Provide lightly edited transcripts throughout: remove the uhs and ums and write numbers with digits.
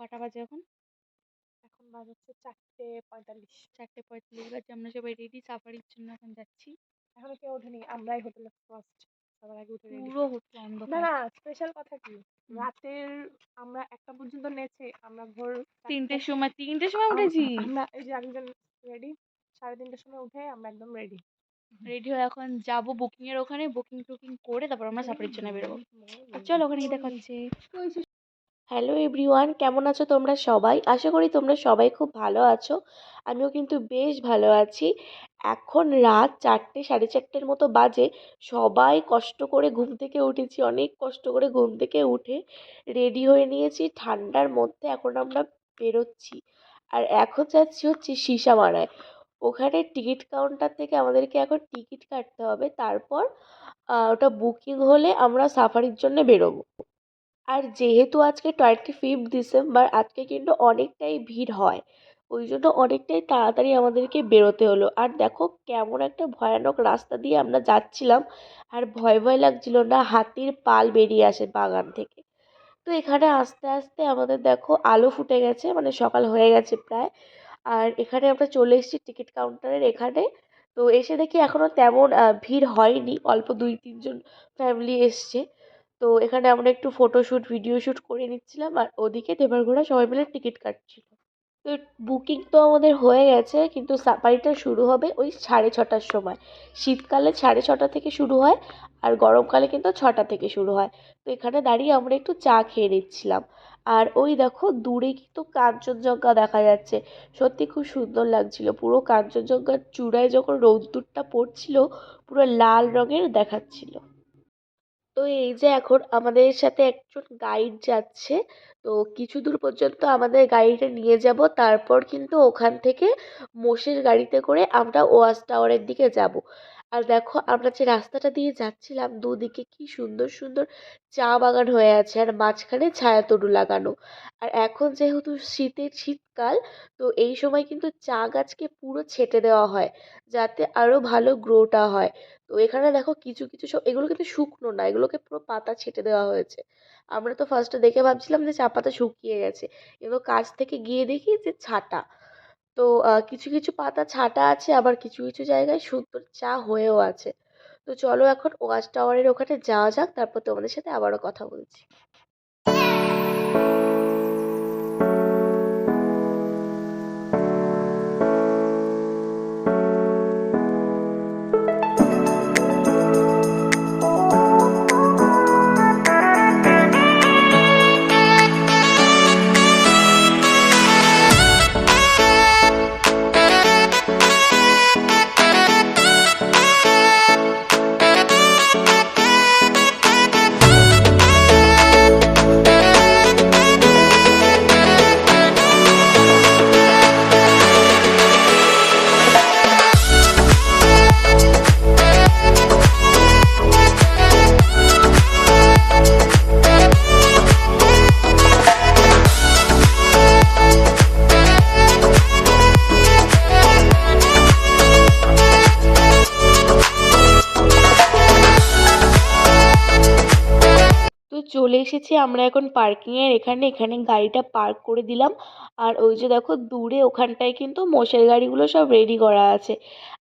কটা বাজে এখন? এখন বাজছে 4:45। 4:45 বাজে। আমরা সবাই রেডি সাফারির জন্য এখন যাচ্ছি। এখনো কেউ ওঠেনি, আমরাই হোটেলে ফার্স্ট, সবার আগে উঠে রেডি। পুরো হোটেল না অন্ধকার। না, স্পেশাল কথা কি, রাতের আমরা 1টা পর্যন্ত নেচে আমরা ভোর 3টের সময় উঠেছি। আমরা এই যে একজন রেডি, 3:30টার সময় উঠে আমরা একদম রেডি হয়ে এখন যাবো বুকিং এর ওখানে, বুকিং টুকিং করে তারপর আমরা সাফারির জন্য বেরোবো। চলো ওখানে গিয়ে দেখা হচ্ছে। হ্যালো এভরিওয়ান, কেমন আছো তোমরা সবাই? আশা করি তোমরা সবাই খুব ভালো আছো। আমিও কিন্তু বেশ ভালো আছি। এখন রাত 4টে 4:30 মতো বাজে। সবাই কষ্ট করে ঘুম থেকে উঠেছি, অনেক কষ্ট করে ঘুম থেকে উঠে রেডি হয়ে নিয়েছি। ঠান্ডার মধ্যে এখন আমরা বেরোচ্ছি। আর এখন যাচ্ছি হচ্ছে সিসামারায়। ওখানে টিকিট কাউন্টার থেকে আমাদেরকে এখন টিকিট কাটতে হবে, তারপর ওটা বুকিং হলে আমরা সাফারির জন্য বেরোবো। আর যেহেতু আজকে 25 ডিসেম্বর, আজকে কিন্তু অনেকটাই ভিড় হয়, ওই জন্য অনেকটাই তাড়াতাড়ি আমাদেরকে বেরোতে হলো। আর দেখো কেমন একটা ভয়ানক রাস্তা দিয়ে আমরা যাচ্ছিলাম, আর ভয় ভয় লাগছিল না হাতির পাল বেরিয়ে আসে বাগান থেকে। তো এখানে আস্তে আস্তে আমাদের দেখো আলো ফুটে গেছে, মানে সকাল হয়ে গেছে প্রায়। আর এখানে আমরা চলে এসেছি টিকিট কাউন্টারের এখানে। তো এসে দেখি এখনো তেমন ভিড় হয়নি, অল্প 2-3 জন ফ্যামিলি এসছে। তো এখানে আমরা একটু ফটোশ্যুট ভিডিও শ্যুট করে নিচ্ছিলাম, আর ওদিকে দেবারঘোড়া সবাই মিলে টিকিট কাটছিল। তো বুকিং তো আমাদের হয়ে গেছে, কিন্তু সাফারিটা শুরু হবে ওই 6:30টার সময়। শীতকালে 6:30 থেকে শুরু হয়, আর গরমকালে কিন্তু 6টা থেকে শুরু হয়। তো এখানে দাঁড়িয়ে আমরা একটু চা খেয়ে নিচ্ছিলাম। আর ওই দেখো দূরে কিন্তু কাঞ্চনজঙ্ঘা দেখা যাচ্ছে, সত্যি খুব সুন্দর লাগছিল। পুরো কাঞ্চনজঙ্ঘার চূড়ায় যখন রোদ্দুরটা পড়ছিল, পুরো লাল রঙের দেখাচ্ছিল। তো এই যে এখন আমাদের সাথে একজন গাইড যাচ্ছে। তো কিছু দূর পর্যন্ত আমাদের গাড়িটা নিয়ে যাব, তারপর কিন্তু ওখান থেকে মোষের গাড়িতে করে আমরা ওয়াচ টাওয়ারের দিকে যাব। আর দেখো আমরা যে রাস্তাটা দিয়ে যাচ্ছিলাম, দুদিকে কি সুন্দর সুন্দর চা বাগান হয়ে আছে, আর মাঝখানে ছায়াতরু লাগানো। আর এখন যেহেতু শীতকাল, তো এই সময় কিন্তু চা গাছকে পুরো ছেঁটে দেওয়া হয়, যাতে আরো ভালো গ্রোটা হয়। তো এখানে দেখো কিছু কিছু সব, এগুলো কিন্তু শুকনো না, এগুলোকে পুরো পাতা ছেঁটে দেওয়া হয়েছে। আমরা তো ফার্স্টে দেখে ভাবছিলাম যে চা পাতা শুকিয়ে গেছে, এগুলো কাছ থেকে গিয়ে দেখি যে ছাঁটা। তো কিছু কিছু পাতা ছাঁটা আছে, আবার কিছু কিছু জায়গায় সুন্দর চা হয়েও আছে। তো চলো এখন ওয়াচ টাওয়ারের ওখানে যাওয়া যাক, তারপর তোমাদের সাথে আবারও কথা বলছি। তো চলে এসেছি আমরা এখন পার্কিংয়ের এখানে। এখানে গাড়িটা পার্ক করে দিলাম। আর ওই যে দেখো দূরে ওখানটায় কিন্তু মোষের গাড়িগুলো সব রেডি করা আছে।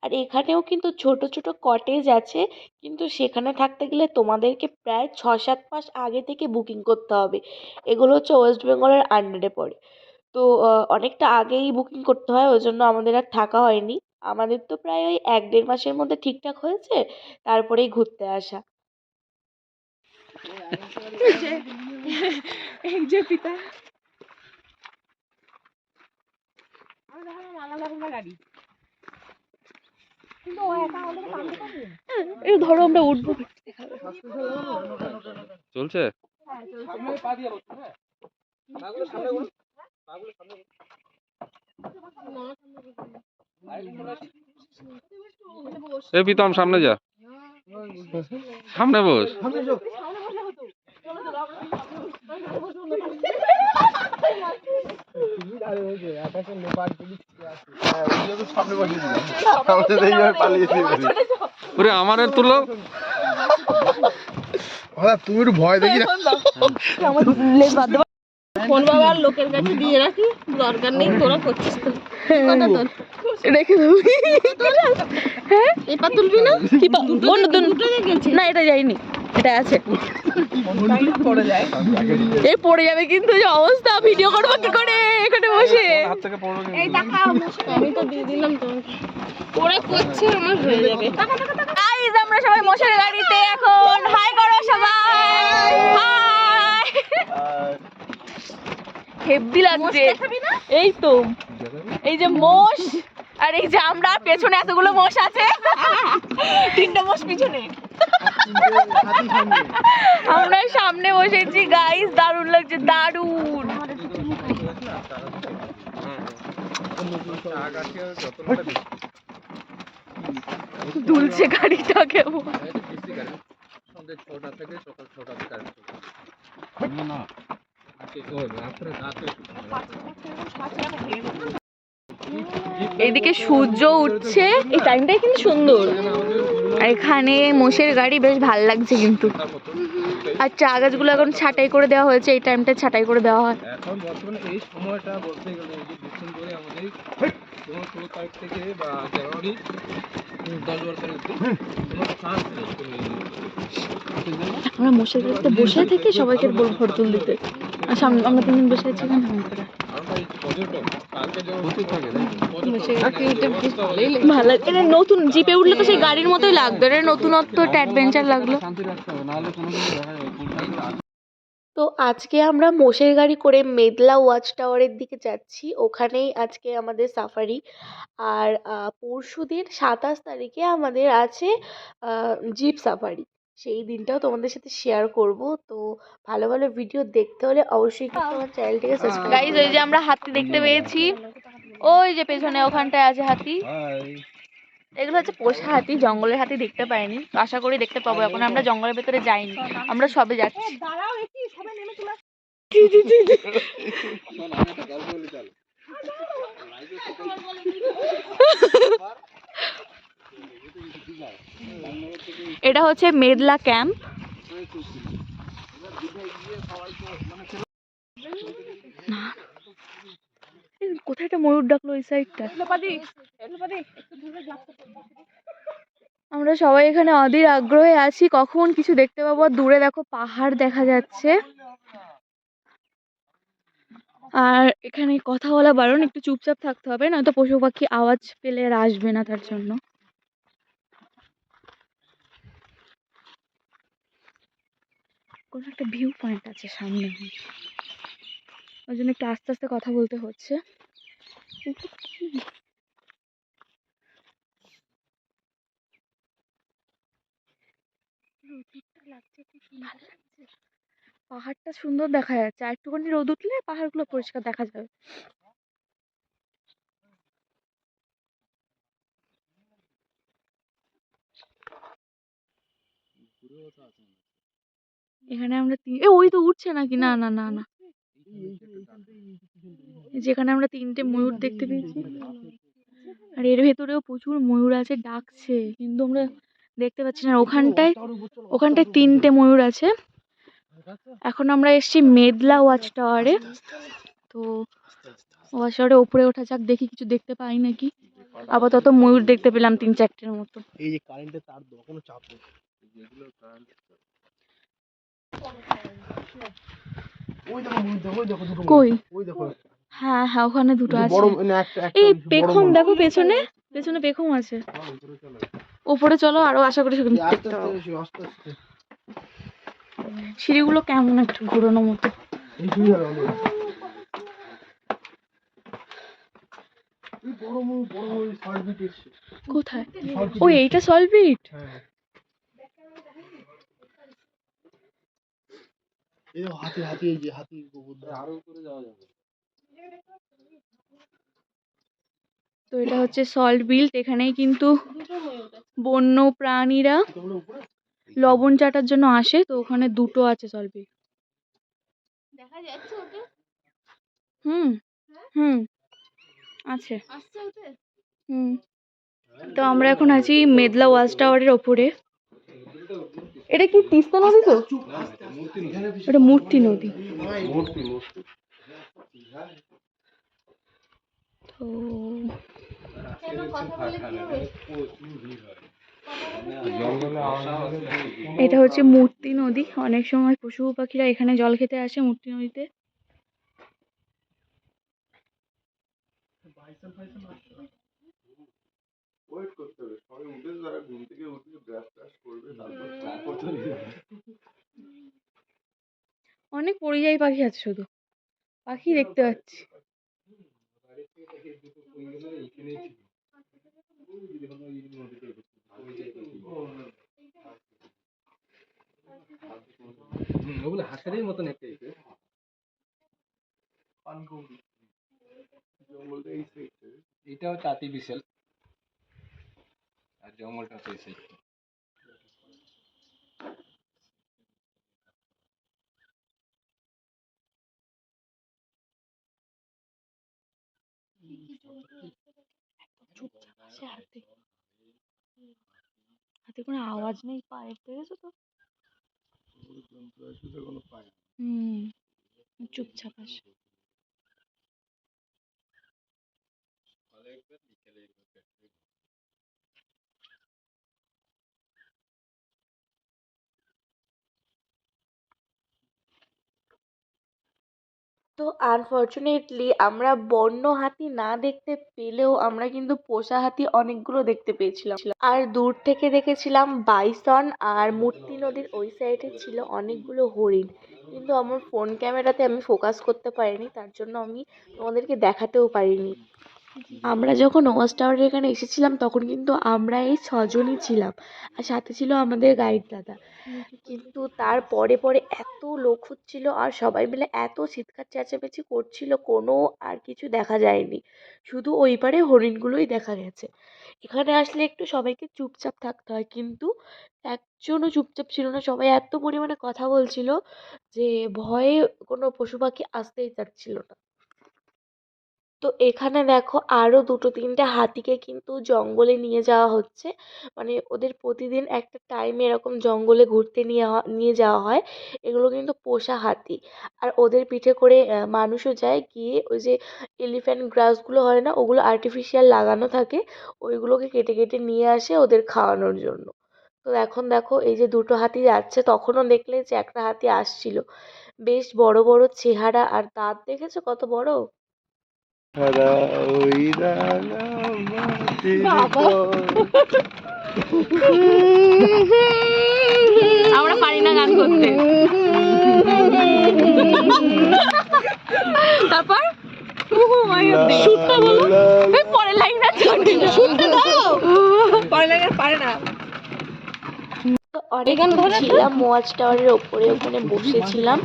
আর এখানেও কিন্তু ছোট ছোট কটেজ আছে, কিন্তু সেখানে থাকতে গেলে তোমাদেরকে প্রায় 6-7 মাস আগে থেকে বুকিং করতে হবে। এগুলো হচ্ছে ওয়েস্ট বেঙ্গলের আন্ডারে পড়ে। তো অনেকটা আগেই বুকিং করতে হয়, ওই জন্য আমাদের আর থাকা হয়নি। আমাদের তো প্রায় ওই 1-1.5 মাসের মধ্যে ঠিকঠাক হয়েছে, তারপরেই ঘুরতে আসা। এই যে পিতা গাড়ি, কিন্তু ও একা আমাদের টানতে পারবে। এই ধরো আমরা উঠবো। চলছে। এ প্রীতম সামনে যা, সামনে বস। ওরে আমার তুলো, তুমি একটু ভয় দেখি না। ফোন বাবা লোকের কাছে দিয়ে রাখি, দরকার নেই, তোরা করছিস তো। কটা তোর রেখে দেবো। হ্যাঁ এই পা তুলবি না? কি না এটা যায়নি, এটা আছে। এ পড়ে যাবে কিন্তু, যে অবস্থা, ভিডিও করবো কি করে এখানে বসে? এই দেখাও, আমি তো দিয়ে দিলাম তোমাকে। ওরা করছে, আমার হয়ে যাবে। গাইস আমরা সবাই মোষের গাড়িতে এখন। হাই করো সবাই, হাই। হেভি লাগছে। এই তো এই যে মোষ, আর এই যে আমরা, পেছনে এতগুলো মোষ আছে, 3টে মোষ পিছনে, আমরা সামনে বসেছি। গাইস দারুণ লাগছে, দারুণ। দুলছে গাড়িটা কেমন। এইদিকে সূর্য উঠছে, এই টাইমটাই কিন্তু সুন্দর। আর এখানে মোষের গাড়ি বেশ ভাল লাগছে কিন্তু। আর চা গাছগুলো এখন ছাঁটাই করে দেওয়া হয়েছে, এই টাইমটা ছাঁটাই করে দেওয়া হয়। এখন বর্তমানে এই সময়টা বলতে গেলে এই যে ডিসেম্বরে আমাদের 16 তারিখ থেকে বা জানুয়ারি 10-12 তারিখ কোনো চান্স নেই কোনো আমরা মোষের গাড়িতে বসে থেকে সবাইকে বলবো ফটো তুল দিতে। আর সামনে আমরা 3 জন বসে আছি এখানে। ভালো লাগে, এটা নতুন জিপে উঠলে তো সেই গাড়ির মতোই লাগবে, এটা নতুনত্ব, একটা অ্যাডভেঞ্চার লাগলো। তো আজকে আমরা মোষের গাড়ি করে মেদলা ওয়াচ টাওয়ারের দিকে যাচ্ছি, ওখানেই আজকে আমাদের সাফারি। আর পরশুদিন 27 তারিখে আমাদের আছে জিপ সাফারি। সেই দিনটাও তোমাদের সাথে শেয়ার করব। তো ভালো ভালো ভিডিও দেখতে হলে অবশ্যই কিন্তু আমার চ্যানেলটিকে সাবস্ক্রাইব। গাইস ওই যে আমরা হাতি দেখতে পেয়েছি, ওই যে পেছনে ওখানটায় আছে হাতি। এগুলো হচ্ছে পোষা হাতি, জঙ্গলের হাতি দেখতে পাইনি, আশা করি দেখতে পাবো। এখন আমরা জঙ্গলের ভেতরে যাইনি, আমরা সবে যাচ্ছি। এটা হচ্ছে মেদলা ক্যাম্প। কোথায় একটা ময়ূর ডাকলো ওই সাইডটা। আমরা সবাই এখানে অধীর আগ্রহে আছি কখন কিছু দেখতে পাবো। দূরে দেখো পাহাড় দেখা যাচ্ছে। আর এখানে কথা বলা বারণ, একটু চুপচাপ থাকতে হবে, নয়তো পশু পাখি আওয়াজ পেলে আর আসবে না, তার জন্য। কোন একটা ভিউ পয়েন্ট আছে সামনে, ওই জন্য একটু আস্তে আস্তে কথা বলতে হচ্ছে। পাহাড়টা সুন্দর দেখা যাচ্ছে, আর একটুখানি রোদ উঠলে পাহাড়গুলো পরিষ্কার দেখা যাবে। এখানে আমরা ওই তো উঠছে নাকি, না না না না, যেখানে আমরা 3টে ময়ূর দেখতে পেয়েছি। আর এর ভেতরেও প্রচুর ময়ূর আছে, ডাকছে, কিন্তু আমরা দেখতে পাচ্ছি না। ওখানটায় 3টে ময়ূর আছে। এখন আমরা এসেছি মেদলা ওয়াচ টাওয়ারে। তো ওয়াচ টাওয়ারে উপরে ওঠা যাক, দেখি কিছু দেখতে পাই নাকি। আপাতত ময়ূর দেখতে পেলাম 3-4টের মতো। এই যে কারেন্টের তার দাও, কোনো চাপ নেই। ওই দেখো ময়ূর, দেখো ওই দেখো দুটো ময়ূর। কই? ওই দেখো। হ্যাঁ হ্যাঁ, ওখানে দুটো আছে। বড় না, একটা এই বড় পেখম ময়ূর। দেখো, পেছনে পেখম আছে। উপরে চলো, আরো আশা করি সেখানে আস্তে দেখতে আস্তে পাবো। এসো, আস্তে আস্তে। সিঁড়িগুলো কেমন একটু ঘুরানো মতো। এই শুয়ে যাবে আমরা। এই বড় ময়ূর সার্ভিট এসছে। কোথায়? ও এইটা সলভিট। হ্যাঁ। এই হাতি এই যে হাতি গোবর আরো উপরে যাওয়া যাবে। তো এটা হচ্ছে সল্ট বিল্ট। এখানেই কিন্তু বন্য প্রাণীরা লবণ চাটার জন্য আসে। তো ওখানে দুটো আছে সল্ট বিল্ট। দেখা যাচ্ছে ওটা? হুম হুম আছে। হুম। তো আমরা এখন আছি মেদলা ওয়াচ টাওয়ারের ওপরে। এটা কি তিস্তা নদী? তো এটা মূর্তি নদী। তো এটা হচ্ছে মূর্তি নদী। অনেক সময় পশু পাখিরা এখানে জল খেতে আসে মূর্তি নদীতে। অনেক পরিযায়ী পাখি আছে, শুধু পাখি দেখতে পাচ্ছি। ওগুলো হাতেরই মতন একটা এটা হচ্ছে আর্টিফিশিয়াল, আর জঙ্গলটা হচ্ছে এই সাইডটা। চুপচাপ আসে হাতে, হাতে কোনো আওয়াজ নেই পায়ের, দেখেছো তো? হুম, চুপচাপ আসে। তো আনফরচুনেটলি আমরা বন্য হাতি না দেখতে পেলেও আমরা কিন্তু পোষা হাতি অনেকগুলো দেখতে পেয়েছিলাম। আর দূর থেকে দেখেছিলাম বাইসন, আর মূর্তি নদীর ওই সাইডে ছিল অনেকগুলো হরিণ। কিন্তু আমার ফোন ক্যামেরাতে আমি ফোকাস করতে পারিনি, তার জন্য আমি তোমাদেরকে দেখাতেও পারিনি। আমরা যখন ওয়াচ টাওয়ারের এখানে এসেছিলাম তখন কিন্তু আমরা এই ছজনই ছিলাম, আর সাথে ছিল আমাদের গাইড দাদা। কিন্তু তার পরে পরে এত লোক হচ্ছিল আর সবাই মিলে এত চিৎকার চেঁচামেচি করছিল, কোনো আর কিছু দেখা যায়নি, শুধু ওই পারে হরিণগুলোই দেখা গেছে। এখানে আসলে একটু সবাইকে চুপচাপ থাকতে হয়, কিন্তু একজনও চুপচাপ ছিল না, সবাই এত পরিমাণে কথা বলছিল যে ভয়ে কোনো পশু পাখি আসতেই চাচ্ছিল না। তো এখানে দেখো আরো দুটো তিনটে হাতিকে কিন্তু জঙ্গলে নিয়ে যাওয়া হচ্ছে। মানে ওদের প্রতিদিন একটা টাইমে এরকম জঙ্গলে ঘুরতে নিয়ে যাওয়া হয়। এগুলো কিন্তু পোষা হাতি। আর ওদের পিঠে করে মানুষও যায়, গিয়ে ওই যে এলিফ্যান্ট গ্রাসগুলো হয় না, ওগুলো আর্টিফিশিয়াল লাগানো থাকে, ওইগুলোকে কেটে কেটে নিয়ে আসে ওদের খাওয়ানোর জন্য। তো এখন দেখো এই যে দুটো হাতি যাচ্ছে, তখনও দেখলে যে একটা হাতি আসছিল, বেশ বড় বড় চেহারা, আর দাঁত দেখেছো কত বড়। আমরা পারি না গান করতে। তারপর পরের লাইনটা পরের লাইন পারে না। তো অনেকক্ষণ ছিলাম ওয়াচ টাওয়ারের ওপরে, ওখানে বসেছিলাম।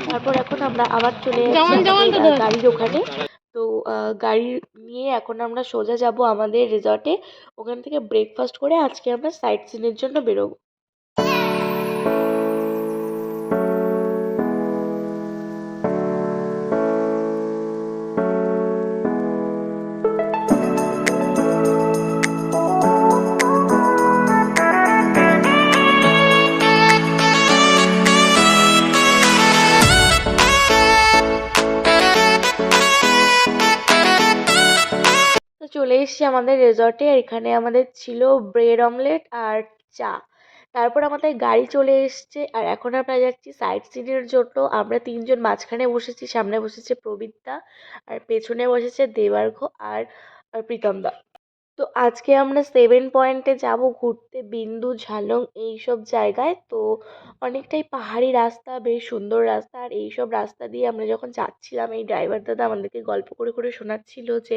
তারপর এখন আমরা আবার চলে যাচ্ছি আমাদের গাড়ির ওখানে। তো গাড়ি নিয়ে এখন আমরা সোজা যাব আমাদের রিসর্টে। ওখান থেকে ব্রেকফাস্ট করে আজকে আমরা সাইট সিনের জন্য বেরোবো। তো চলে এসেছি আমাদের রিসর্টে। এখানে আমাদের ছিল ব্রেড অমলেট আর চা। তারপর আমাদের গাড়ি চলে এসছে, আর এখন আমরা যাচ্ছি সাইট সিনের জন্য। আমরা তিনজন মাঝখানে বসেছি, সামনে বসেছে প্রবীরদা, আর পেছনে বসেছে দেবার্ঘ আর প্রীতম দা। তো আজকে আমরা 7 পয়েন্টে যাব ঘুরতে, বিন্দু ঝালং এইসব জায়গায়। তো অনেকটাই পাহাড়ি রাস্তা, বেশ সুন্দর রাস্তা। আর এইসব রাস্তা দিয়ে আমরা যখন যাচ্ছিলাম, এই ড্রাইভার দাদা আমাদেরকে গল্প করে করে শোনাচ্ছিল যে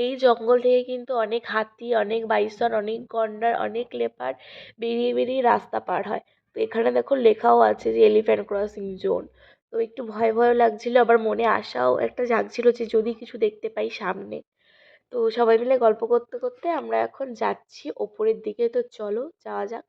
এই জঙ্গল থেকে কিন্তু অনেক হাতি, অনেক বাইসন, অনেক গন্ডার, অনেক লেপার্ড বেরিয়ে বেরিয়ে রাস্তা পার হয়। তো এখানে দেখো লেখাও আছে যে এলিফ্যান্ট ক্রসিং জোন। তো একটু ভয় ভয় লাগছিল, আবার মনে আশাও একটা জাগছিল যে যদি কিছু দেখতে পাই সামনে। তো সবাই মিলে গল্প করতে করতে আমরা এখন যাচ্ছি ওপরের দিকে। তো চলো যাওয়া যাক।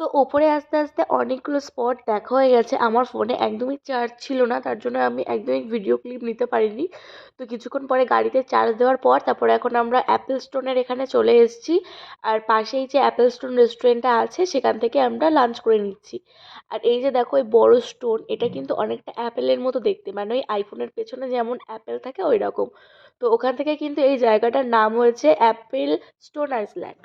তো ওপরে আস্তে আস্তে অনেকগুলো স্পট দেখা হয়ে গেছে। আমার ফোনে একদমই চার্জ ছিল না, তার জন্য আমি একদমই ভিডিও ক্লিপ নিতে পারিনি। তো কিছুক্ষণ পরে গাড়িতে চার্জ দেওয়ার পর তারপরে এখন আমরা অ্যাপেল স্টোনের এখানে চলে এসেছি। আর পাশেই যে অ্যাপেল স্টোন রেস্টুরেন্টটা আছে সেখান থেকে আমরা লাঞ্চ করে নিচ্ছি। আর এই যে দেখো এই বড় স্টোন, এটা কিন্তু অনেকটা অ্যাপেলের মতো দেখতে, মানে ওই আইফোনের পেছনে যেমন অ্যাপেল থাকে ওই রকম। তো ওখান থেকে কিন্তু এই জায়গাটার নাম হয়েছে অ্যাপেল স্টোন আইল্যান্ড।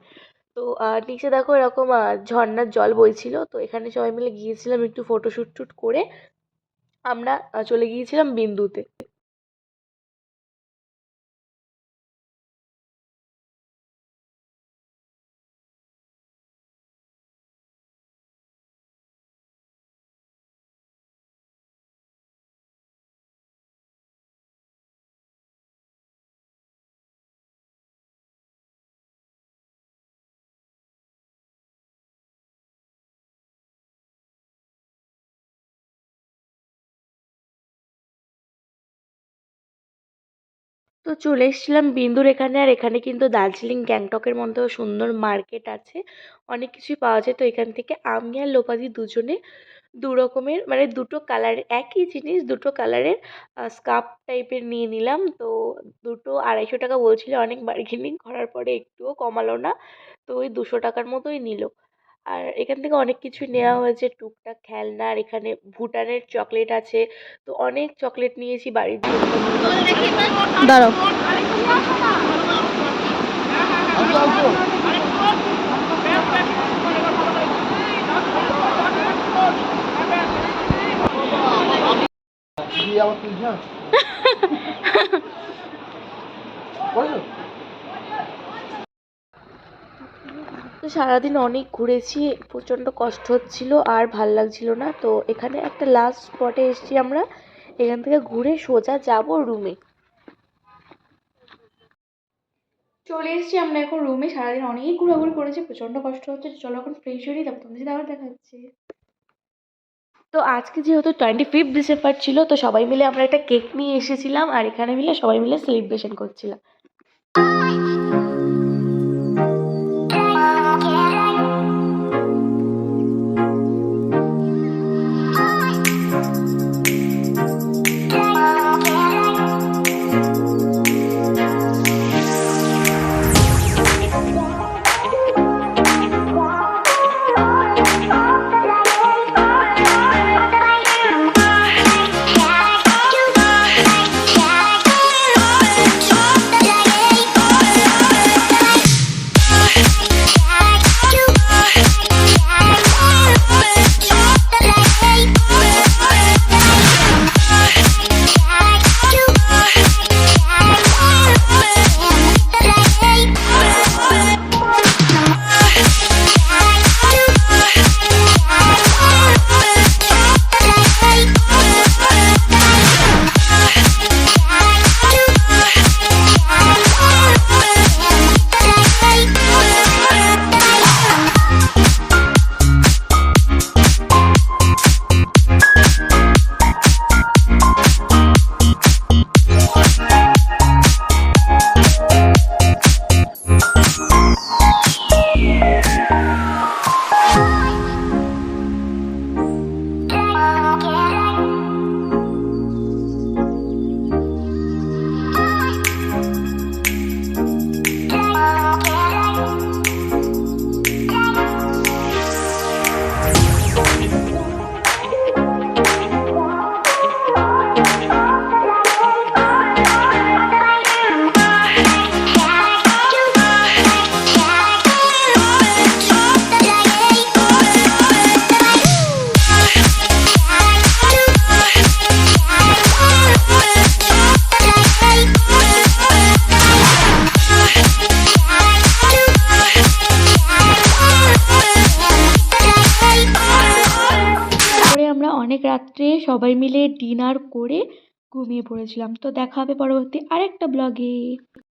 তো নিচে দেখো এরকম ঝর্ণার জল বইছিল। তো এখানে সবাই মিলে গিয়েছিলাম একটু ফটোশ্যুট টুট করে আমরা চলে গিয়েছিলাম বিন্দুতে। তো চলে এসেছিলাম বিন্দুর এখানে। আর এখানে কিন্তু দার্জিলিং গ্যাংটকের মধ্যেও সুন্দর মার্কেট আছে, অনেক কিছুই পাওয়া যায়। তো এখান থেকে আমি আর লোপাদি দুজনে দু রকমের মানে দুটো কালারের একই জিনিস দুটো কালারের স্কার্ফ টাইপের নিয়ে নিলাম। তো দুটো 250 টাকা বলছিল, অনেক বার্গেনিং করার পরে একটুও কমালো না। তো ওই 200 টাকার মতোই নিল। আর এখান থেকে অনেক কিছুই নেওয়া হয়েছে, টুকটাক খেলনা। আর এখানে ভুটানের চকলেট আছে, তো অনেক চকলেট নিয়েছি বাড়ির জন্য। দাঁড়াও। দিয়ে আবার তুলছ করেছো? তো সারাদিন অনেক ঘুরেছি, প্রচণ্ড কষ্ট হচ্ছিল আর ভাল লাগছিল না। তো এখানে একটা লাস্ট স্পটে এসেছি আমরা, এখান থেকে ঘুরে সোজা যাব রুমে। চলে এসেছি আমরা এখন রুমে। সারাদিন অনেক ঘোরাঘুরি করেছি, প্রচণ্ড কষ্ট হচ্ছে। চলো এখন ফ্রেশ হয়ে নিই, তারপর তোমাদের সাথে আবার দেখা হচ্ছে। তো আজকে যেহেতু 25 ডিসেম্বর ছিল, তো সবাই মিলে আমরা একটা কেক নিয়ে এসেছিলাম আর এখানে মিলে সবাই মিলে সেলিব্রেশন করছিলাম। অনেক রাত্রে সবাই মিলে ডিনার করে ঘুমিয়ে পড়েছিলাম। তো দেখা হবে পরবর্তী আরেকটা ব্লগে।